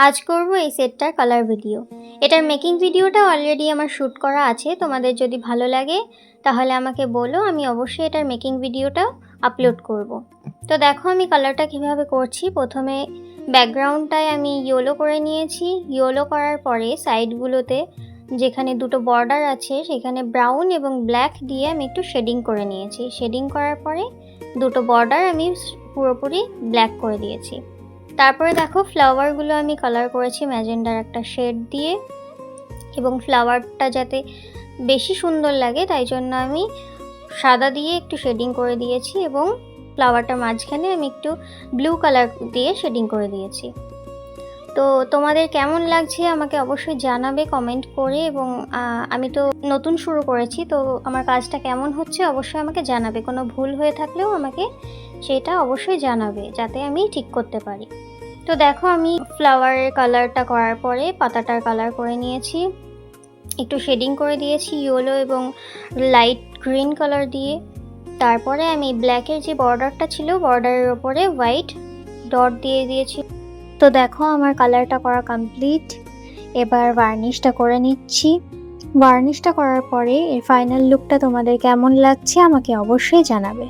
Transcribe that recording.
আজ করব এই সেটটার কালার ভিডিও। এটার মেকিং ভিডিওটা অলরেডি আমার শ্যুট করা আছে। তোমাদের যদি ভালো লাগে তাহলে আমাকে বলো, আমি অবশ্যই এটার মেকিং ভিডিওটা আপলোড করব। তো দেখো আমি কালারটা কিভাবে করছি। প্রথমে ব্যাকগ্রাউন্ডটায় আমি ইয়েলো করে নিয়েছি। ইয়েলো করার পরে সাইডগুলোতে যেখানে দুটো বর্ডার আছে সেখানে ব্রাউন এবং ব্ল্যাক দিয়ে আমি একটু শেডিং করে নিয়েছি। শেডিং করার পরে দুটো বর্ডার আমি পুরোপুরি ব্ল্যাক করে দিয়েছি। তারপরে দেখো ফ্লাওয়ারগুলো আমি কালার করেছি ম্যাজেন্ডার একটা শেড দিয়ে, এবং ফ্লাওয়ারটা যাতে বেশি সুন্দর লাগে তাই জন্য আমি সাদা দিয়ে একটু শেডিং করে দিয়েছি, এবং ফ্লাওয়ারটার মাঝখানে আমি একটু ব্লু কালার দিয়ে শেডিং করে দিয়েছি। তো তোমাদের কেমন লাগছে আমাকে অবশ্যই জানাবে কমেন্ট করে, এবং আমি তো নতুন শুরু করেছি, তো আমার কাজটা কেমন হচ্ছে অবশ্যই আমাকে জানাবে। কোনো ভুল হয়ে থাকলেও আমাকে সেটা অবশ্যই জানাবে যাতে আমি ঠিক করতে পারি। তো দেখো আমি ফ্লাওয়ারের কালারটা করার পরে পাতাটার কালার করে নিয়েছি, একটু শেডিং করে দিয়েছি ইয়েলো এবং লাইট গ্রিন কালার দিয়ে। তারপরে আমি ব্ল্যাকের যে বর্ডারটা ছিল বর্ডারের ওপরে হোয়াইট ডট দিয়ে দিয়েছি। তো দেখো আমার কালারটা করা কমপ্লিট। এবার ভার্নিশটা করে নিচ্ছি। ভার্নিশটা করার পরে এর ফাইনাল লুকটা তোমাদের কেমন লাগছে আমাকে অবশ্যই জানাবে।